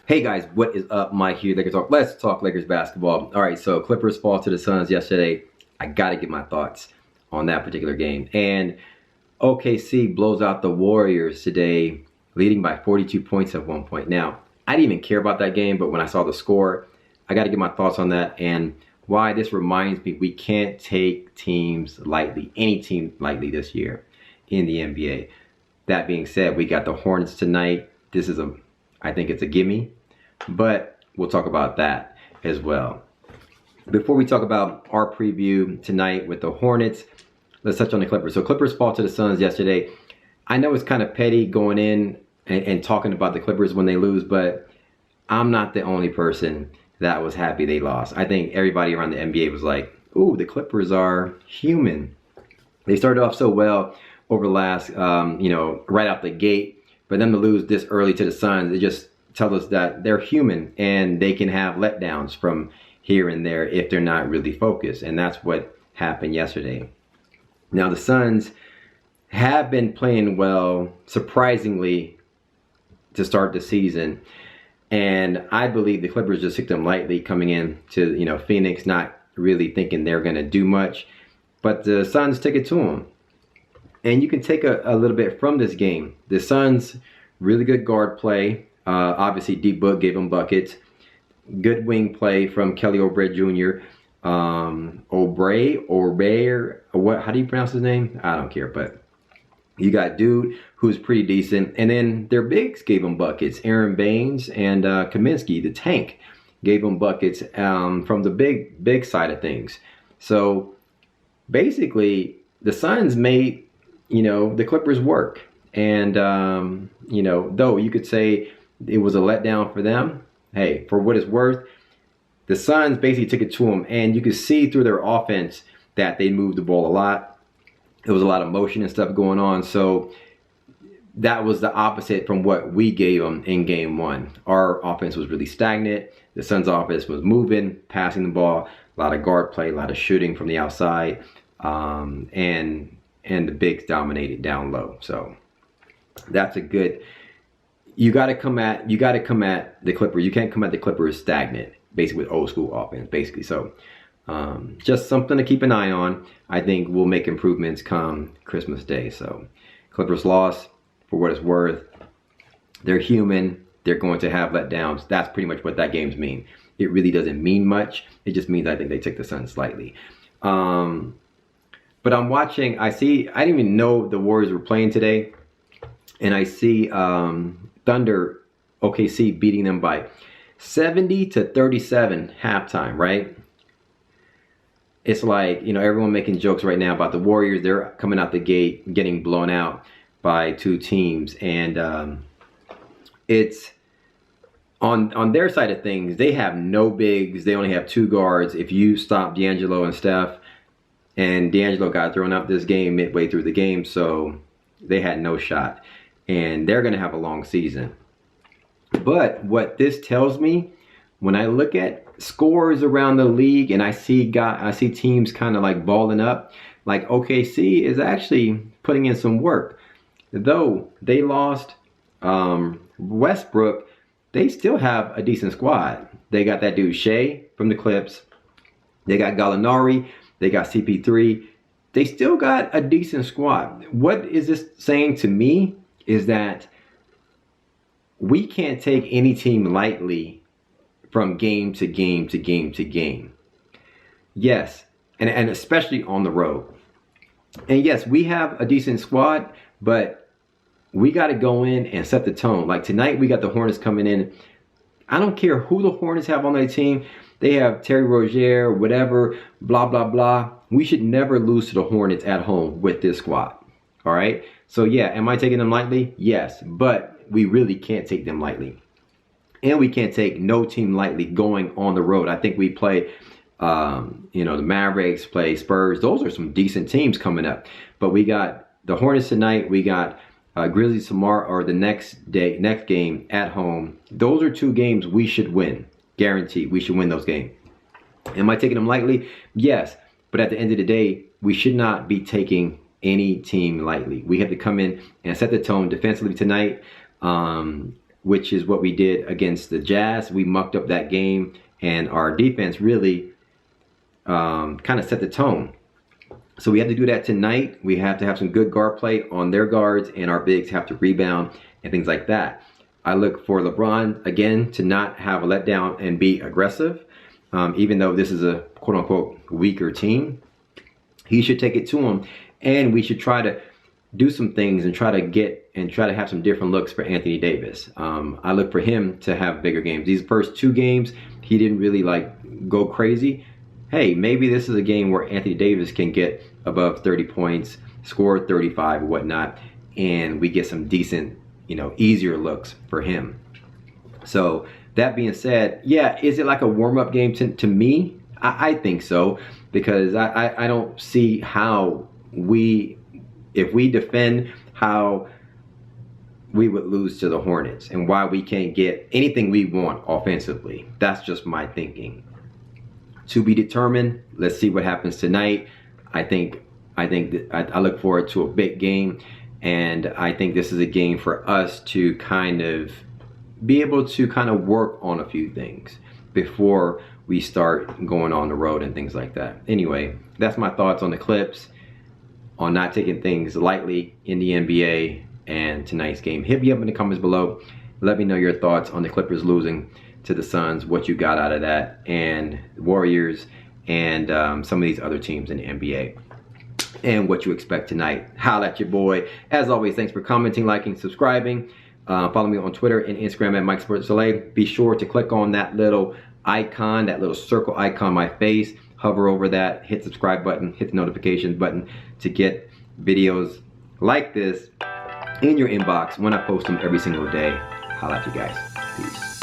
Hey guys, what is up? Mike here, Lakers Talk. Let's talk Lakers basketball. All right, so Clippers fall to the Suns yesterday. I got to get my thoughts on that particular game. And OKC blows out the Warriors today, leading by 42 points at one point. Now, I didn't even care about that game, but when I saw the score, I got to get my thoughts on that and why this reminds me we can't take teams lightly, any team lightly this year in the NBA. That being said, we got the Hornets tonight. I think it's a gimme, but we'll talk about that as well. Before we talk about our preview tonight with the Hornets, let's touch on the Clippers. So Clippers fall to the Suns yesterday. I know it's kind of petty going in and talking about the Clippers when they lose, but I'm not the only person that was happy they lost. I think everybody around the NBA was like, ooh, the Clippers are human. They started off so well over the last, right out the gate. But then to lose this early to the Suns, it just tells us that they're human and they can have letdowns from here and there if they're not really focused. And that's what happened yesterday. Now, the Suns have been playing well, surprisingly, to start the season. And I believe the Clippers just took them lightly coming in to, Phoenix, not really thinking they're going to do much. But the Suns took it to them. And you can take a little bit from this game. The Suns, really good guard play. Obviously, D Book gave them buckets. Good wing play from Kelly Oubre Jr. How do you pronounce his name? I don't care, but you got Dude, who's pretty decent. And then their bigs gave them buckets. Aaron Baines and Kaminsky, the tank, gave them buckets from the big side of things. So basically, the Suns made the Clippers work. And, though you could say it was a letdown for them, hey, for what it's worth, the Suns basically took it to them. And you could see through their offense that they moved the ball a lot. There was a lot of motion and stuff going on. So that was the opposite from what we gave them in game one. Our offense was really stagnant. The Suns' offense was moving, passing the ball, a lot of guard play, a lot of shooting from the outside. And the bigs dominated down low. So that's a good. You got to come at the Clippers. You can't come at the Clippers stagnant, basically with old school offense, basically. So just something to keep an eye on. I think we'll make improvements come Christmas Day. So Clippers lost for what it's worth. They're human. They're going to have letdowns. That's pretty much what that game's mean. It really doesn't mean much. It just means I think they took the Suns slightly. But I'm watching, I didn't even know the Warriors were playing today. And I see Thunder, OKC beating them by 70-37 halftime, right? It's like, everyone making jokes right now about the Warriors. They're coming out the gate, getting blown out by two teams. And it's on their side of things, they have no bigs. They only have two guards. If you stop D'Angelo and Steph, and D'Angelo got thrown out this game midway through the game, so they had no shot. And they're going to have a long season. But what this tells me, when I look at scores around the league and I see teams kind of like balling up, like OKC is actually putting in some work. Though they lost Westbrook, they still have a decent squad. They got that dude Shea from the Clips. They got Gallinari. They got CP3. They still got a decent squad. What is this saying to me is that we can't take any team lightly from game to game to game to game. Yes, and especially on the road. And yes, we have a decent squad, but we got to go in and set the tone. Like tonight, we got the Hornets coming in. I don't care who the Hornets have on their team. They have Terry Rozier, whatever, blah, blah, blah. We should never lose to the Hornets at home with this squad. All right? So, yeah, am I taking them lightly? Yes, but we really can't take them lightly. And we can't take no team lightly going on the road. I think we play, the Mavericks, play Spurs. Those are some decent teams coming up. But we got the Hornets tonight. We got Grizzlies tomorrow or the next game at home. Those are two games we should win. Guaranteed, we should win those games. Am I taking them lightly? Yes. But at the end of the day, we should not be taking any team lightly. We have to come in and set the tone defensively tonight. which is what we did against the Jazz. We mucked up that game, and our defense really kind of set the tone. So we have to do that tonight. We have to have some good guard play on their guards, and our bigs have to rebound and things like that. I look for LeBron, again, to not have a letdown and be aggressive. Even though this is a quote-unquote weaker team, he should take it to him. And we should try to do some things and try to have some different looks for Anthony Davis. I look for him to have bigger games. These first 2 games, he didn't really go crazy. Hey, maybe this is a game where Anthony Davis can get above 30 points, score 35 or whatnot, and we get some decent, easier looks for him. So that being said, yeah, is it like a warm-up game to me? I think so, because I don't see how if we defend, how we would lose to the Hornets and why we can't get anything we want offensively. That's just my thinking. To be determined. Let's see what happens tonight. I look forward to a big game, and I think this is a game for us to kind of be able to work on a few things before we start going on the road and things like that. Anyway, that's my thoughts on the Clips, on not taking things lightly in the NBA and tonight's game. Hit me up in the comments below. Let me know your thoughts on the Clippers losing to the Suns, what you got out of that, and Warriors, and some of these other teams in the NBA, and what you expect tonight. Holla at your boy. As always, thanks for commenting, liking, subscribing. Follow me on Twitter and Instagram at Mike Sports LA. Be sure to click on that little icon, that little circle icon, my face. Hover over that, hit subscribe button, hit the notifications button to get videos like this in your inbox when I post them every single day. Holla at you guys. Peace.